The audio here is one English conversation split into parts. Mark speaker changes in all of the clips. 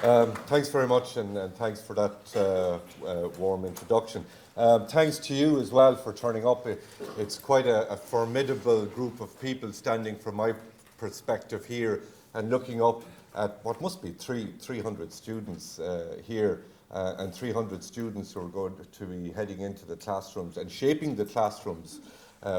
Speaker 1: Thanks very much, and thanks for that warm introduction. Thanks to you as well for turning up. It's quite a formidable group of people standing from my perspective here and looking up at what must be 300 students here and 300 students who are going to be heading into the classrooms and shaping the classrooms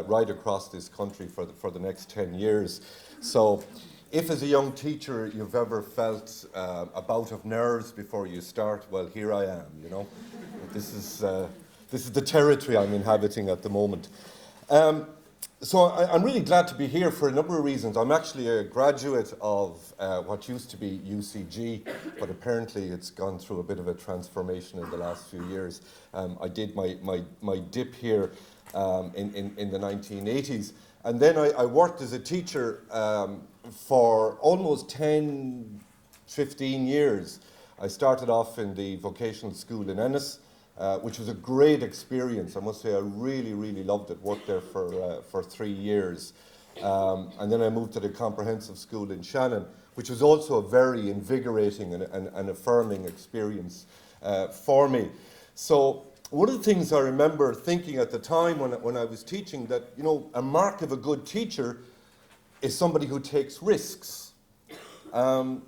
Speaker 1: right across this country for the next 10 years. So, if as a young teacher you've ever felt a bout of nerves before you start, well, here I am, you know. This is the territory I'm inhabiting at the moment. So I'm really glad to be here for a number of reasons. I'm actually a graduate of what used to be UCG, but apparently it's gone through a bit of a transformation in the last few years. I did my dip here in the 1980s, and then I worked as a teacher for almost 10, 15 years. I started off in the vocational school in Ennis, which was a great experience. I must say I really, really loved it. Worked there for 3 years. And then I moved to the comprehensive school in Shannon, which was also a very invigorating and affirming experience for me. So one of the things I remember thinking at the time when I was teaching that, you know, a mark of a good teacher is somebody who takes risks. And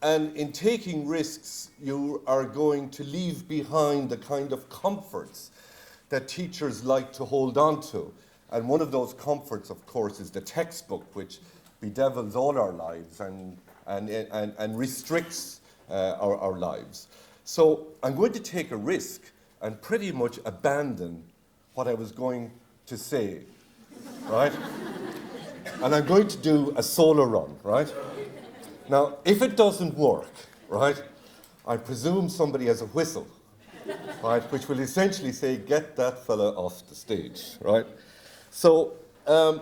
Speaker 1: in taking risks, you are going to leave behind the kind of comforts that teachers like to hold on to. And one of those comforts, of course, is the textbook, which bedevils all our lives and restricts our lives. So I'm going to take a risk and pretty much abandon what I was going to say, right? And I'm going to do a solo run, right? Now, if it doesn't work, right, I presume somebody has a whistle, right, which will essentially say, get that fella off the stage, right? So, and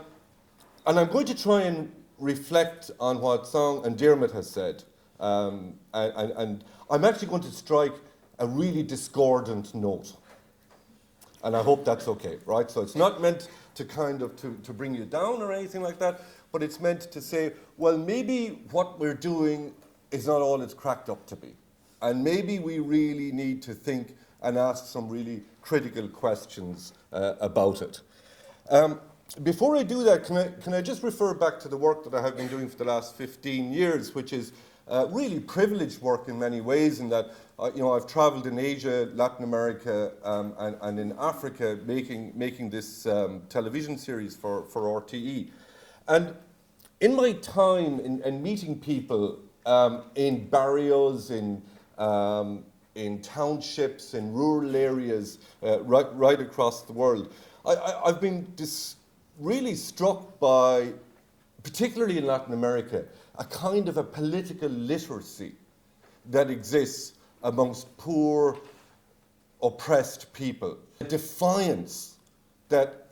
Speaker 1: I'm going to try and reflect on what Song and Dermot has said, and I'm actually going to strike a really discordant note. And I hope that's okay, right? So it's not meant to kind of to bring you down or anything like that, but it's meant to say, well, maybe what we're doing is not all it's cracked up to be. And maybe we really need to think and ask some really critical questions about it. Before I do that, can I just refer back to the work that I have been doing for the last 15 years, which is really privileged work in many ways, in that you know, I've traveled in Asia, Latin America, and in Africa, making this television series for RTE. And in my time in meeting people in barrios, in townships, in rural areas, right across the world, I've been really struck by, particularly in Latin America, a kind of a political literacy that exists amongst poor, oppressed people. A defiance that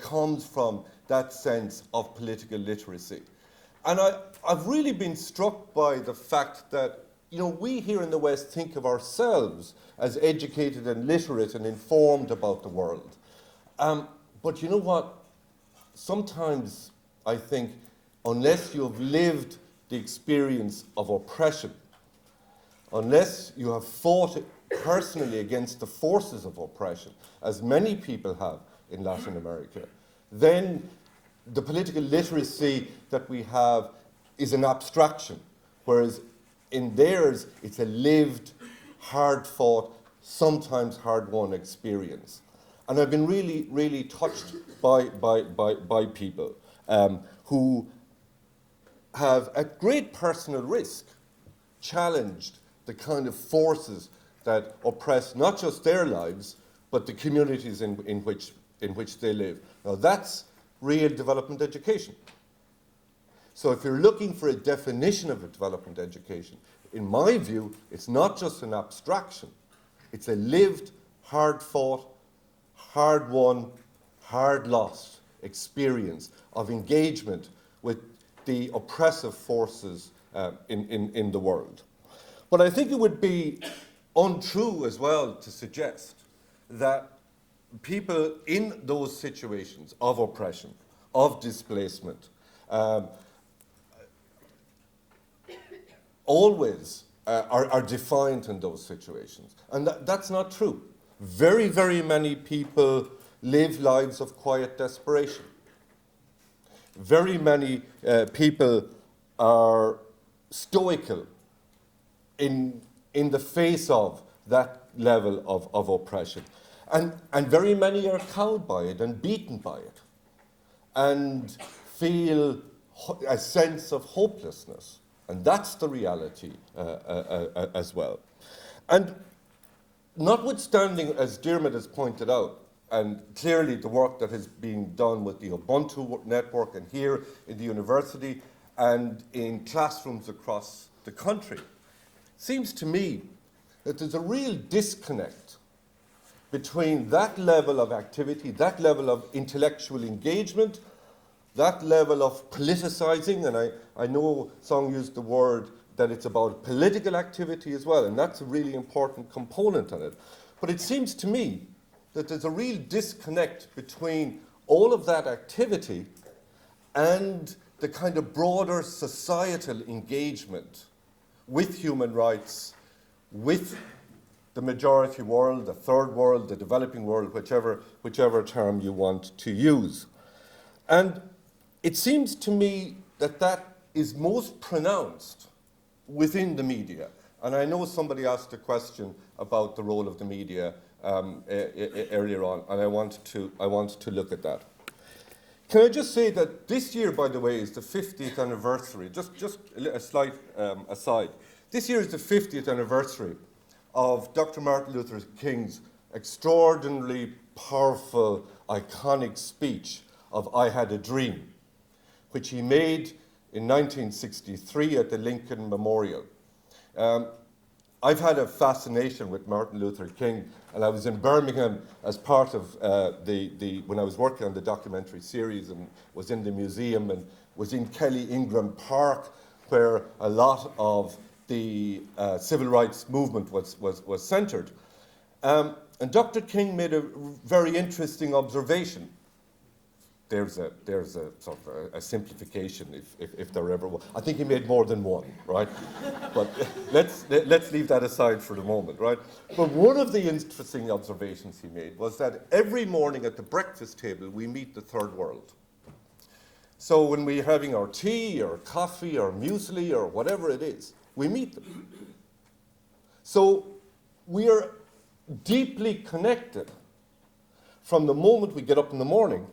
Speaker 1: comes from that sense of political literacy. And I've really been struck by the fact that, you know, we here in the West think of ourselves as educated and literate and informed about the world. But you know what? Sometimes I think unless you've lived the experience of oppression, unless you have fought personally against the forces of oppression, as many people have in Latin America, then the political literacy that we have is an abstraction, whereas in theirs, it's a lived, hard-fought, sometimes hard-won experience. And I've been really, really touched by people who have, at great personal risk, challenged the kind of forces that oppress not just their lives, but the communities in which they live. Now that's real development education. So if you're looking for a definition of a development education, in my view, it's not just an abstraction. It's a lived, hard-fought, hard-won, hard-lost experience of engagement with the oppressive forces in the world. But I think it would be untrue as well to suggest that people in those situations of oppression, of displacement, always are defiant in those situations. And that's not true. Very, very many people live lives of quiet desperation. Very many people are stoical in the face of that level of oppression. And very many are cowed by it and beaten by it and feel a sense of hopelessness. And that's the reality as well. And notwithstanding, as Diarmuid has pointed out, and clearly the work that is being done with the Ubuntu network and here in the university and in classrooms across the country, seems to me that there's a real disconnect between that level of activity, that level of intellectual engagement, that level of politicizing, and I know Song used the word that it's about political activity as well, and that's a really important component in it. But it seems to me that there's a real disconnect between all of that activity and the kind of broader societal engagement with human rights, with the majority world, the third world, the developing world, whichever term you want to use. And it seems to me that that is most pronounced within the media. And I know somebody asked a question about the role of the media earlier on, and I want to look at that. Can I just say that this year, by the way, is the 50th anniversary, just a slight aside. This year is the 50th anniversary of Dr. Martin Luther King's extraordinarily powerful, iconic speech of I Had a Dream, which he made in 1963 at the Lincoln Memorial. I've had a fascination with Martin Luther King, and I was in Birmingham as part of when I was working on the documentary series, and was in the museum and was in Kelly Ingram Park, where a lot of the civil rights movement was centered. And Dr. King made a very interesting observation. There's a sort of a simplification, if there ever was. I think he made more than one, right? But let's leave that aside for the moment, right? But one of the interesting observations he made was that every morning at the breakfast table we meet the third world. So when we're having our tea or coffee or muesli or whatever it is, we meet them. So we are deeply connected from the moment we get up in the morning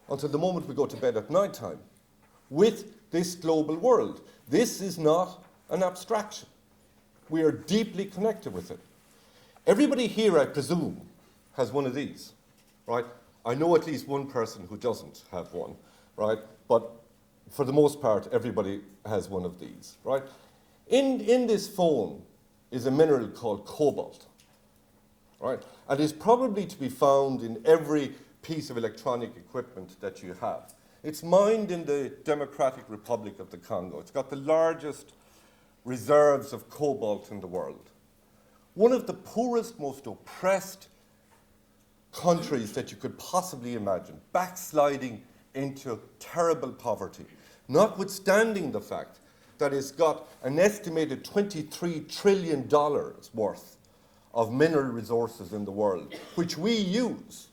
Speaker 1: until the moment we go to bed at night time with this global world. This is not an abstraction. We are deeply connected with it. Everybody here, I presume, has one of these, right? I know at least one person who doesn't have one, right? But for the most part, everybody has one of these, right? In this phone is a mineral called cobalt, right? And it's probably to be found in every piece of electronic equipment that you have. It's mined in the Democratic Republic of the Congo. It's got the largest reserves of cobalt in the world. One of the poorest, most oppressed countries that you could possibly imagine, backsliding into terrible poverty, notwithstanding the fact that it's got an estimated $23 trillion worth of mineral resources in the world, which we use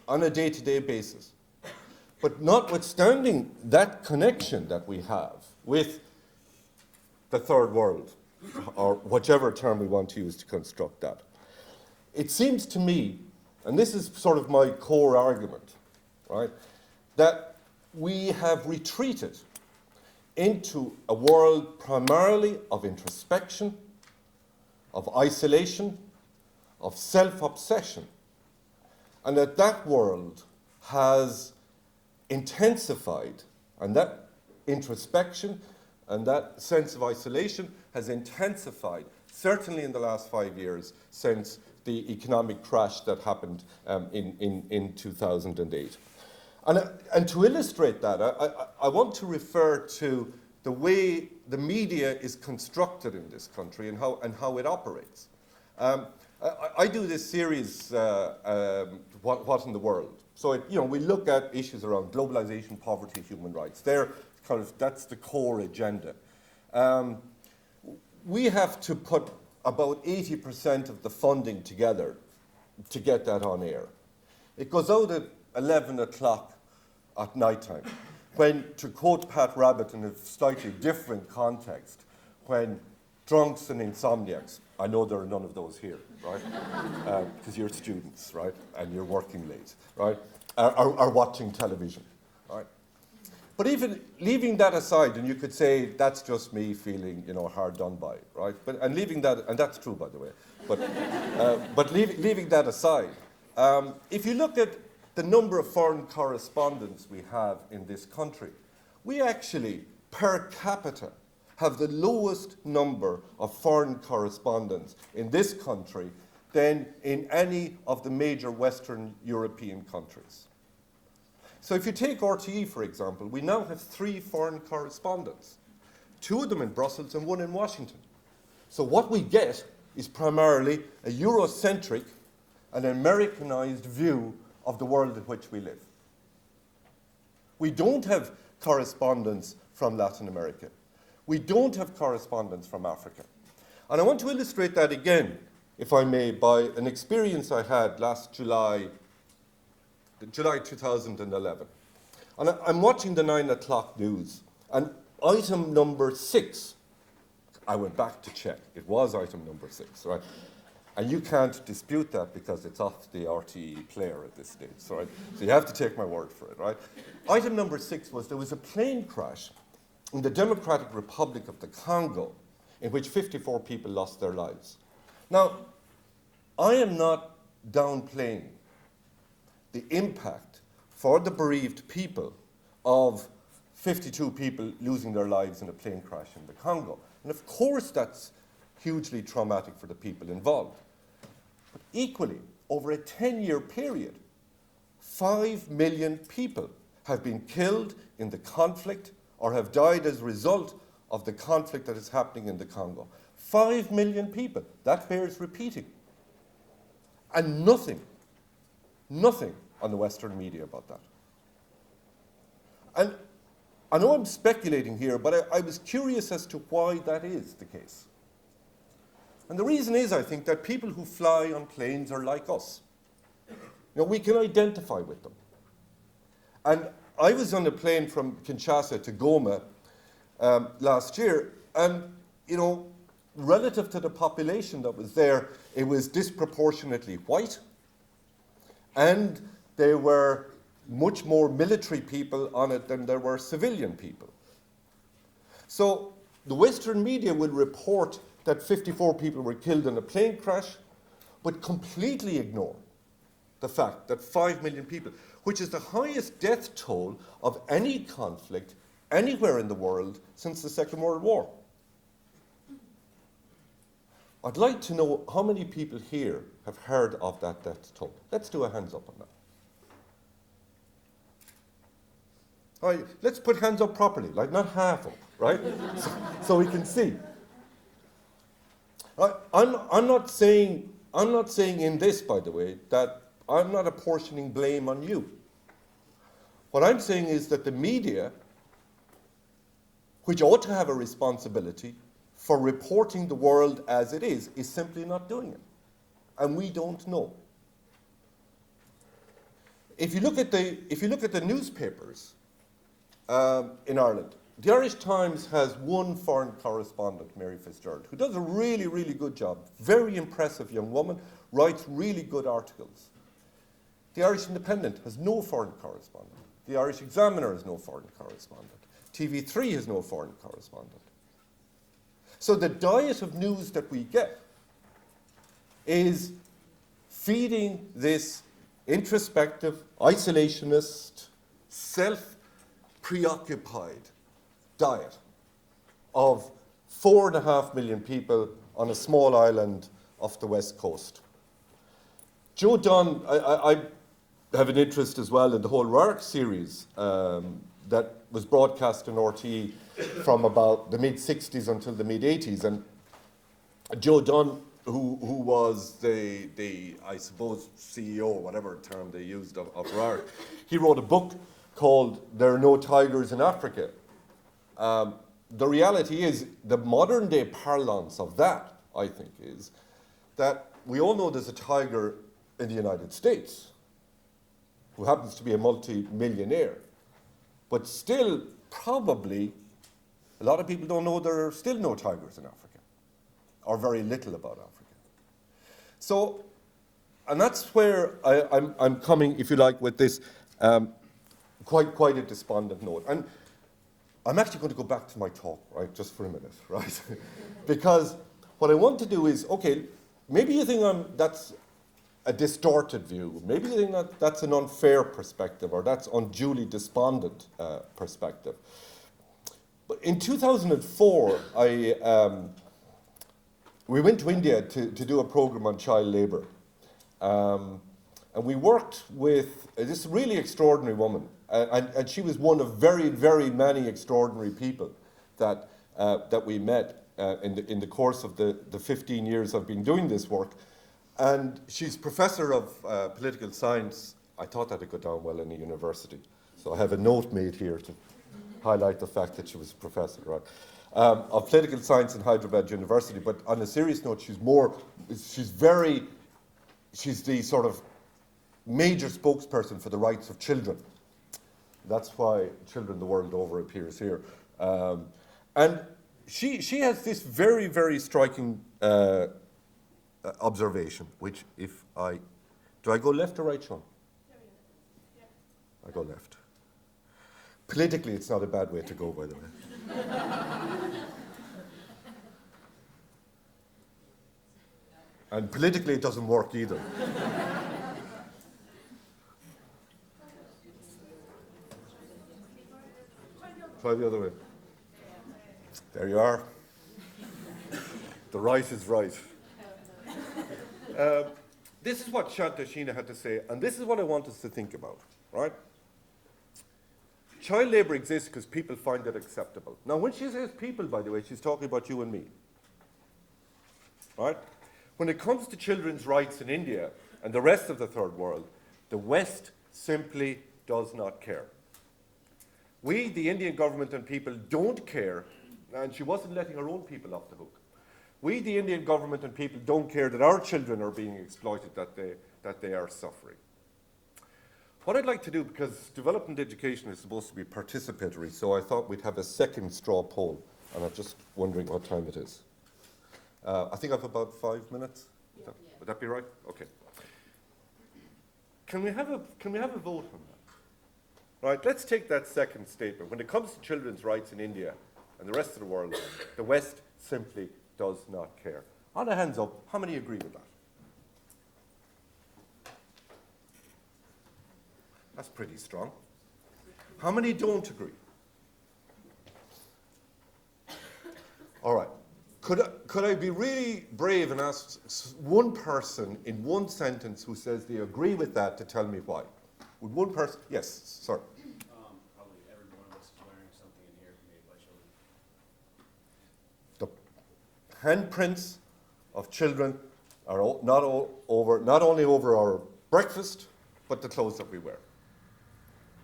Speaker 1: on a day-to-day basis. But notwithstanding that connection that we have with the third world, or whichever term we want to use to construct that, it seems to me, and this is sort of my core argument, right, that we have retreated into a world primarily of introspection, of isolation, of self-obsession, and that world has intensified, and that introspection and that sense of isolation has intensified, certainly in the last 5 years since the economic crash that happened in 2008. And to illustrate that, I want to refer to the way the media is constructed in this country and how it operates. I do this series, What in the World? So we look at issues around globalization, poverty, human rights. That's the core agenda. We have to put about 80% of the funding together to get that on air. It goes out at 11 o'clock at night time, when, to quote Pat Rabbit in a slightly different context, when drunks and insomniacs, I know there are none of those here, right? Because you're students, right? And you're working late, right? Are watching television, right? But even leaving that aside, and you could say that's just me feeling, hard done by, right? And leaving that, and that's true, by the way. But leaving that aside, if you look at the number of foreign correspondents we have in this country, we actually, per capita, have the lowest number of foreign correspondents in this country than in any of the major Western European countries. So if you take RTE, for example, we now have 3 foreign correspondents, 2 of them in Brussels and 1 in Washington. So what we get is primarily a Eurocentric and Americanized view of the world in which we live. We don't have correspondents from Latin America. We don't have correspondents from Africa. And I want to illustrate that again, if I may, by an experience I had last July 2011. And I'm watching the 9 o'clock news, and item number 6, I went back to check. It was item number 6, right? And you can't dispute that because it's off the RTE player at this stage, right? So you have to take my word for it, right? Item number 6 was there was a plane crash in the Democratic Republic of the Congo in which 54 people lost their lives. Now, I am not downplaying the impact for the bereaved people of 52 people losing their lives in a plane crash in the Congo. And of course that's hugely traumatic for the people involved. But equally, over a 10-year period, 5 million people have been killed in the conflict or have died as a result of the conflict that is happening in the Congo. 5 million people. That bears repeating. And nothing on the Western media about that. And I know I'm speculating here, but I was curious as to why that is the case. And the reason is, I think, that people who fly on planes are like us. We can identify with them. And I was on a plane from Kinshasa to Goma last year, and, relative to the population that was there, it was disproportionately white, and there were much more military people on it than there were civilian people. So the Western media will report that 54 people were killed in a plane crash, but completely ignore the fact that 5 million people, which is the highest death toll of any conflict anywhere in the world since the Second World War. I'd like to know how many people here have heard of that death toll. Let's do a hands up on that. All right, let's put hands up properly, like not half up, right? so we can see. I'm not saying in this, by the way, that I'm not apportioning blame on you. What I'm saying is that the media, which ought to have a responsibility for reporting the world as it is simply not doing it. And we don't know. If you look at the newspapers in Ireland, the Irish Times has one foreign correspondent, Mary Fitzgerald, who does a really, really good job. Very impressive young woman, writes really good articles. The Irish Independent has no foreign correspondent. The Irish Examiner has no foreign correspondent. TV3 has no foreign correspondent. So the diet of news that we get is feeding this introspective, isolationist, self-preoccupied diet of 4.5 million people on a small island off the west coast. Joe Dunn, I have an interest as well in the whole RARC series that was broadcast on RTE from about the mid-60s until the mid-80s. And Joe Dunn, who was the I suppose, CEO, whatever term they used of RARC, he wrote a book called There Are No Tigers in Africa. the reality is, the modern day parlance of that, I think, is that we all know there's a tiger in the United States who happens to be a multi-millionaire. But still, probably, a lot of people don't know there are still no tigers in Africa, or very little about Africa. So, and that's where I'm coming, if you like, with this quite a despondent note. And I'm actually going to go back to my talk, right, just for a minute, right? Because what I want to do is, okay, maybe you think that's a distorted view. Maybe you think that's an unfair perspective, or that's unduly despondent perspective. But in 2004, we went to India to do a program on child labour. And we worked with this really extraordinary woman. And she was one of very, very many extraordinary people that we met in the course of the 15 years I've been doing this work. And she's professor of political science. I thought that'd go down well in a university. So I have a note made here to highlight the fact that she was a professor, right? Of political science in Hyderabad University. But on a serious note, she's the sort of major spokesperson for the rights of children. That's why Children the World Over appears here. And she has this very, very striking observation, which do I go left or right, Sean?
Speaker 2: Yeah.
Speaker 1: I go left. Politically, it's not a bad way to go, by the way. And politically, it doesn't work either. Try the other way. There you are. The right is right. This is what Shanta Sheena had to say, and this is what I want us to think about, right? Child labour exists because people find it acceptable. Now, when she says people, by the way, she's talking about you and me, right? When it comes to children's rights in India and the rest of the third world, the West simply does not care. We, the Indian government and people, don't care, and she wasn't letting her own people off the hook. We, the Indian government and people, don't care that our children are being exploited, that they are suffering. What I'd like to do, because development education is supposed to be participatory, so I thought we'd have a second straw poll, and I'm just wondering what time it is. I think I have about 5 minutes.
Speaker 2: Yeah.
Speaker 1: Would that be right? Okay. Can we have a vote on that? Right, let's take that second statement. When it comes to children's rights in India and the rest of the world, the West simply does not care. On a hands up, how many agree with that? That's pretty strong. How many don't agree? All right. Could I be really brave and ask one person in one sentence who says they agree with that to tell me why? Would one person? Yes, sir.
Speaker 3: Probably every one of us is wearing something in here made by children.
Speaker 1: The handprints of children are not only over our breakfast, but the clothes that we wear.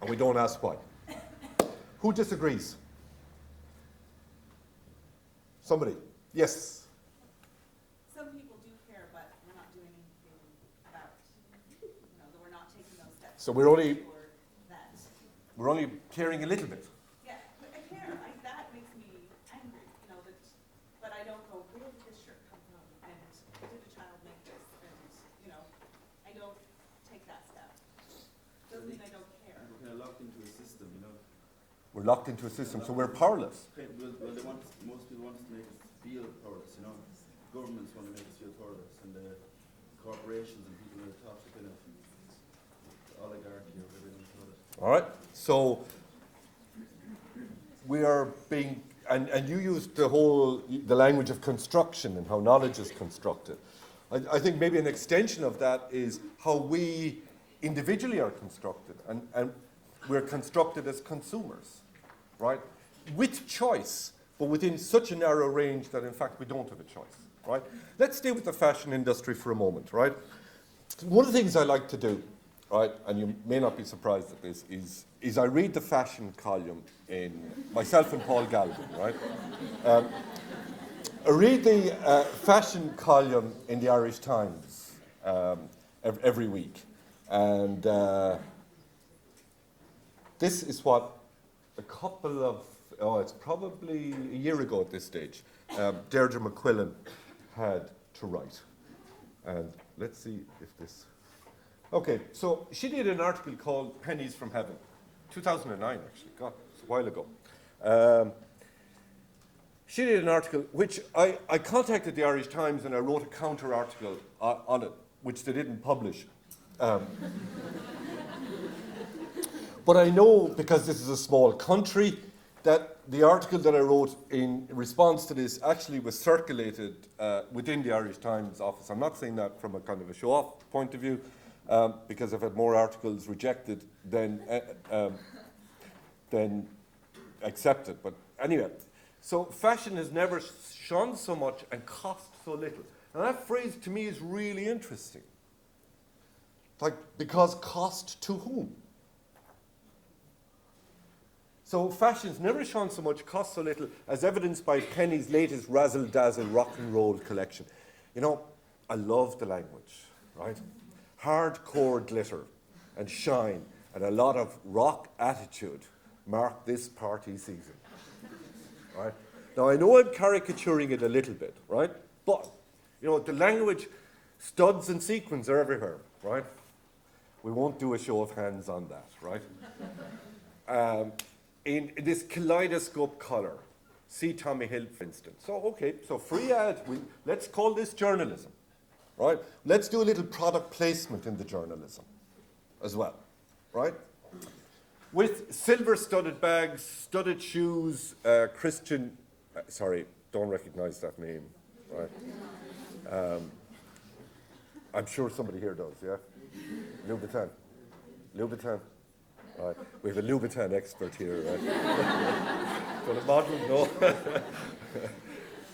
Speaker 1: And we don't ask why. Who disagrees? Somebody. Yes.
Speaker 2: Some people do care, but we're not doing anything about it. That we're not taking those steps.
Speaker 1: So we're only
Speaker 2: that.
Speaker 1: caring a little bit.
Speaker 2: Yeah, I care. That makes me angry. But I don't go, where did this shirt come from? And did a child make this? And I don't take that step. Doesn't mean I don't care.
Speaker 4: We're kind of locked into a system,
Speaker 1: We're locked into a system, so we're powerless.
Speaker 4: Well, most people want us to make us feel powerless, Governments want to make us feel powerless, and the corporations and people in the top, the kind of oligarchy or whatever you call it.
Speaker 1: All right. So we are being, and you used the language of construction and how knowledge is constructed. I think maybe an extension of that is how we individually are constructed, and we're constructed as consumers, right? With choice, but within such a narrow range that in fact we don't have a choice, right? Let's stay with the fashion industry for a moment, right? One of the things I like to do, right, and you may not be surprised at this, is I read the fashion column in, myself and Paul Galvin, right? I read the fashion column in the Irish Times every week, and this is what a couple of, it's probably a year ago at this stage, Deirdre McQuillan had to write. And let's see if this... Okay, so she did an article called Pennies from Heaven, 2009 actually, God, it's a while ago. She did an article which I contacted the Irish Times and I wrote a counter article on it, which they didn't publish. But I know, because this is a small country, that the article that I wrote in response to this actually was circulated within the Irish Times office. I'm not saying that from a kind of a show-off point of view, because I've had more articles rejected than accepted. But anyway, so fashion has never shone so much and cost so little. And that phrase to me is really interesting. Like, because cost to whom? So fashion's never shone so much, cost so little, as evidenced by Penny's latest razzle-dazzle rock and roll collection. You know, I love the language, right? Hardcore glitter and shine and a lot of rock attitude mark this party season, right? Now, I know I'm caricaturing it a little bit, right? But, you know, the language, studs and sequins are everywhere, right? We won't do a show of hands on that, right? In this kaleidoscope colour. See Tommy Hill, for instance. So, okay, so free ad, let's call this journalism, right? Let's do a little product placement in the journalism as well, right? With silver studded bags, studded shoes, Christian, sorry, don't recognise that name, right? I'm sure somebody here does, yeah? Louboutin. Louboutin. Right. We have a Louboutin expert here, right? Got a model?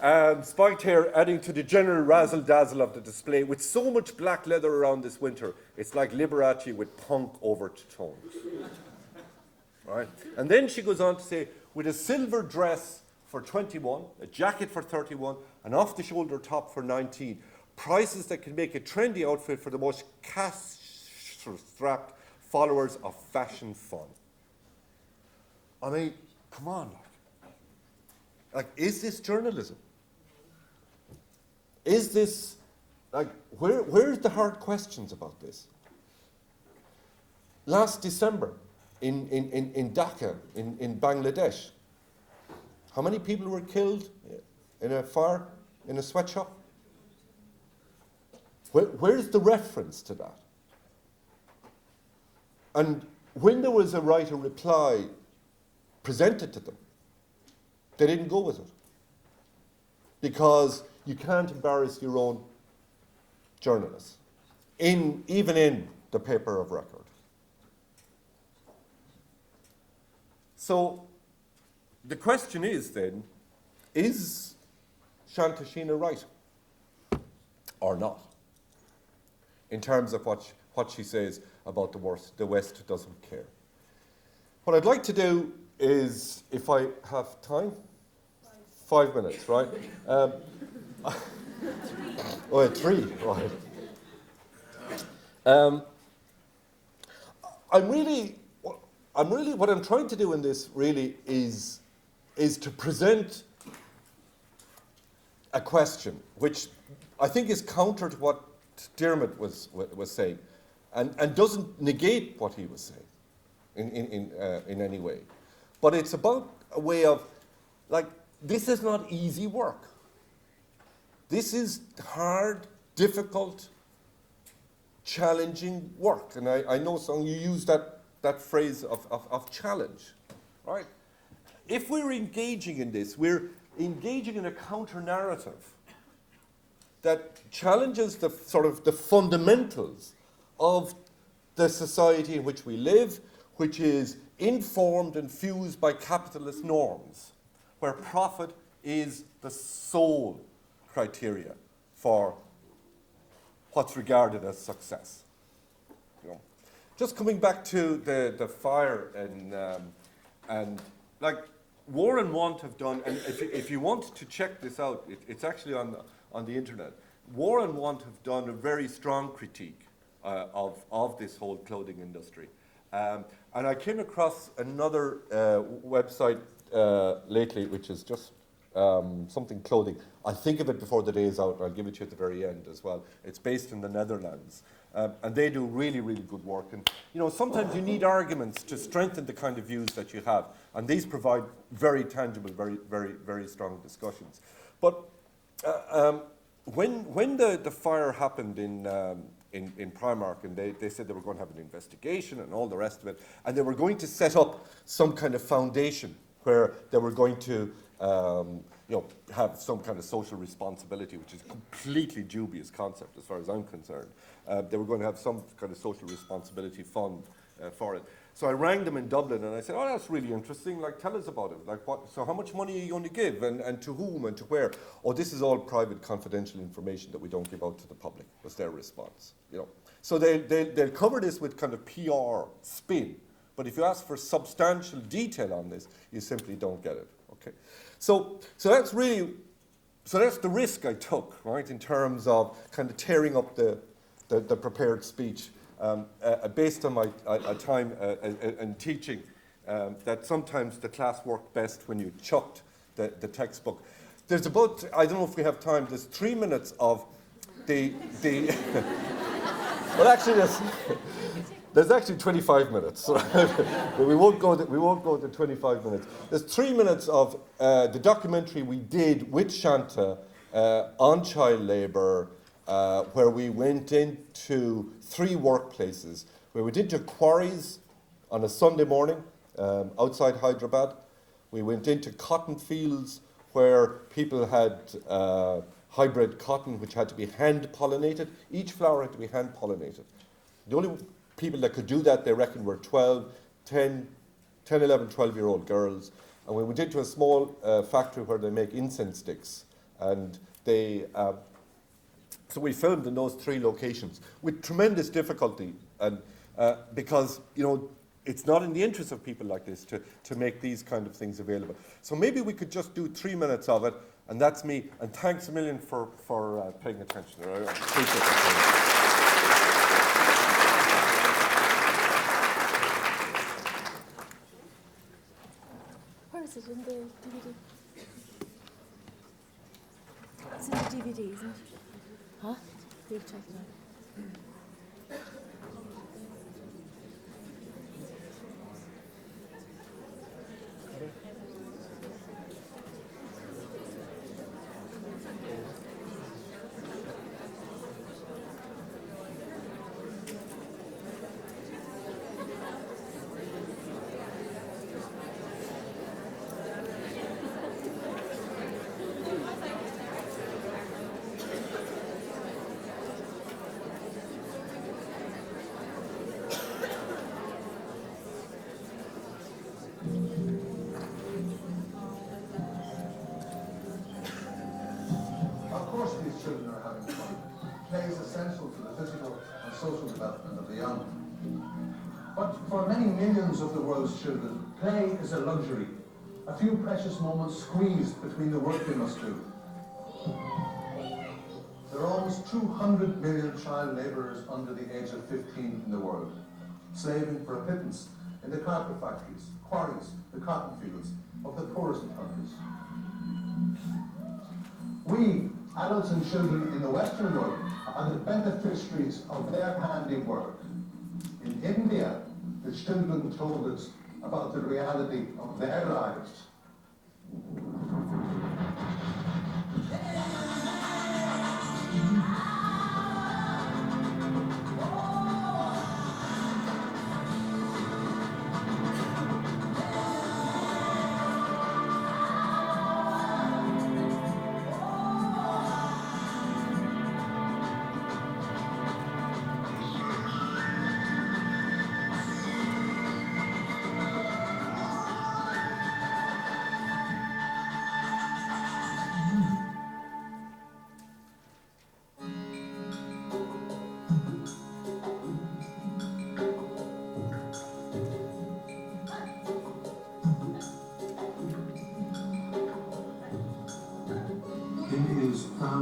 Speaker 1: No. Spiked hair adding to the general razzle-dazzle of the display. With so much black leather around this winter, it's like Liberace with punk overtones. Right? And then she goes on to say, with a silver dress for 21, a jacket for 31, an off-the-shoulder top for 19, prices that can make a trendy outfit for the most cash-strapped followers of fashion fun. I mean, come on, like, is this journalism? Is this, like, where's the hard questions about this? Last December, in Dhaka, in Bangladesh, how many people were killed in a fire, in a sweatshop? Where's the reference to that? And when there was a right of reply presented to them, they didn't go with it. Because you can't embarrass your own journalists, even in the paper of record. So the question is then, is Shantasheena right or not? In terms of what she says about the West doesn't care. What I'd like to do is, if I have time, 5 minutes, right? Oh, 3, right. What I'm trying to do in this really is to present a question which I think is counter to what Dermot was saying, and doesn't negate what he was saying in any way. But it's about a way of, like, this is not easy work. This is hard, difficult, challenging work. And I know some you use that phrase of challenge, right? If we're engaging in this, we're engaging in a counter-narrative that challenges the sort of the fundamentals of the society in which we live, which is informed and fused by capitalist norms, where profit is the sole criteria for what's regarded as success. You know? just coming back to the fire and like War and Want have done, and if you want to check this out, it's actually on the internet. War and Want have done a very strong critique of this whole clothing industry. And I came across another website lately, which is just something clothing. I'll think of it before the day is out, and I'll give it to you at the very end as well. It's based in the Netherlands. And they do really, really good work. And, you know, sometimes you need arguments to strengthen the kind of views that you have. And these provide very tangible, very, very, very strong discussions. But when the fire happened in Primark, and they said they were going to have an investigation and all the rest of it, and they were going to set up some kind of foundation where they were going to have some kind of social responsibility, which is a completely dubious concept as far as I'm concerned. They were going to have some kind of social responsibility fund for it. So I rang them in Dublin and I said, oh, that's really interesting. Like, tell us about it. Like, what? So how much money are you going to give, and to whom, and to where? Oh, this is all private, confidential information that we don't give out to the public, was their response. You know, so they'll cover this with kind of PR spin. But if you ask for substantial detail on this, you simply don't get it. Okay, so that's the risk I took, right, in terms of kind of tearing up the prepared speech, based on my time and teaching, that sometimes the class worked best when you chucked the textbook. There's about, I don't know if we have time, there's 3 minutes of the well, actually, there's actually 25 minutes. But we won't go to 25 minutes. There's 3 minutes of the documentary we did with Shanta on child labour, where we went into 3 workplaces. We went into quarries on a Sunday morning outside Hyderabad. We went into cotton fields where people had hybrid cotton, which had to be hand-pollinated. Each flower had to be hand-pollinated. The only people that could do that, they reckon, were 10, 11, 12-year-old girls. And we went into a small factory where they make incense sticks. And so we filmed in those 3 locations with tremendous difficulty, and because, you know, it's not in the interest of people like this to make these kind of things available. So maybe we could just do 3 minutes of it, and that's me. And thanks a million for paying attention. I appreciate it.
Speaker 5: Where is it in the DVD? It's in the DVD, isn't it? Huh? You've checked it out.
Speaker 6: These children are having fun. Play is essential to the physical and social development of the young. But for many millions of the world's children, play is a luxury, a few precious moments squeezed between the work they must do. There are almost 200 million child labourers under the age of 15 in the world, slaving for a pittance in the carpet factories, quarries, the cotton fields of the poorest of countries. We, adults and children in the Western world, are the beneficiaries of their handiwork. In India, the children told us about the reality of their lives.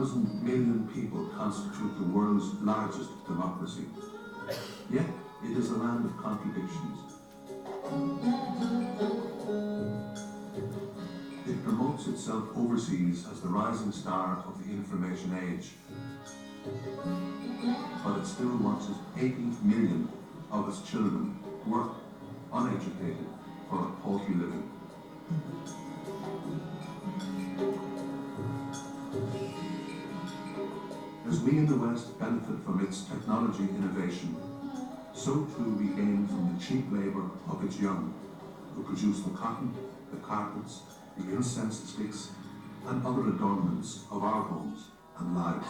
Speaker 6: 1,000 million people constitute the world's largest democracy. Yet, it is a land of contradictions. It promotes itself overseas as the rising star of the information age. But it still watches 80 million of its children work uneducated for a paltry living. As we in the West benefit from its technology innovation, so too we gain from the cheap labour of its young, who produce the cotton, the carpets, the incense sticks, and other adornments of our homes and lives.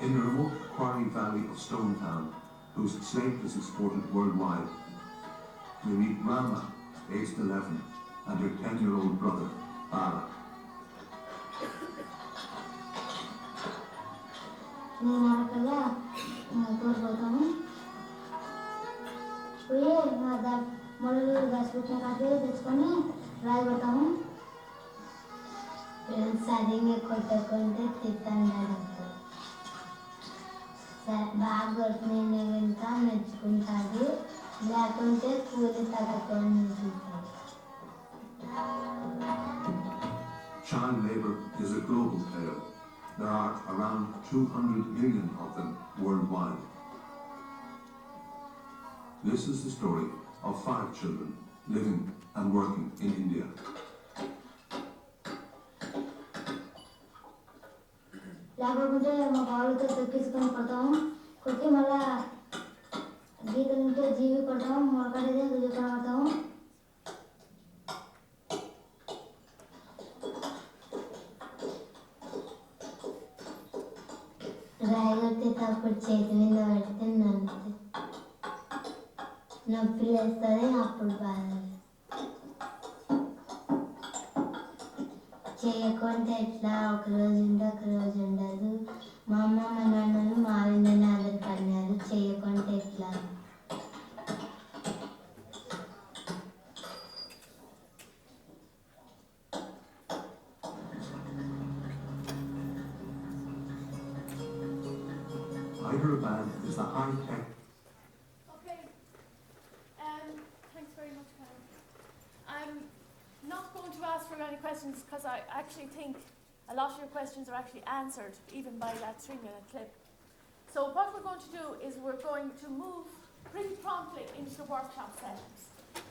Speaker 6: In the remote quarry valley of Stonetown, whose slate is exported worldwide, we meet Rama, aged 11, and her 10-year-old brother, Bala.
Speaker 7: బాగా నేను వింటా మెచ్చుకుంటాడు లేకుంటే కూలి తగ్గకొని చూస్తాడు.
Speaker 6: Child labour is a global tale. There are around 200 million of them worldwide. This is the story of 5 children living and working in India.
Speaker 7: లేకపోతే మా బావులతో తొక్కించుకొని పోతాము కొట్టి మళ్ళా గీతలుంటే జీవి కొడతాము మొలకడితే గుజుకొని పడతాము రాయి కొడితే తప్పుడు చేతి మీద పెడితే నొప్పి లేస్తుంది అప్పుడు బాధ చేయకుంటే ఎట్లా ఒకరోజు ఉంటే ఒకరోజు ఉండదు మా అమ్మ మా నాన్నలు మా విందని ఆధారపడినారు చేయకుంటే ఎట్లా
Speaker 6: Hyderabad is the high-tech.
Speaker 5: Okay. Thanks very much, Karen. I'm not going to ask for any questions because I actually think a lot of your questions are actually answered even by that 3-minute clip. So what we're going to do is we're going to move pretty promptly into the workshop settings.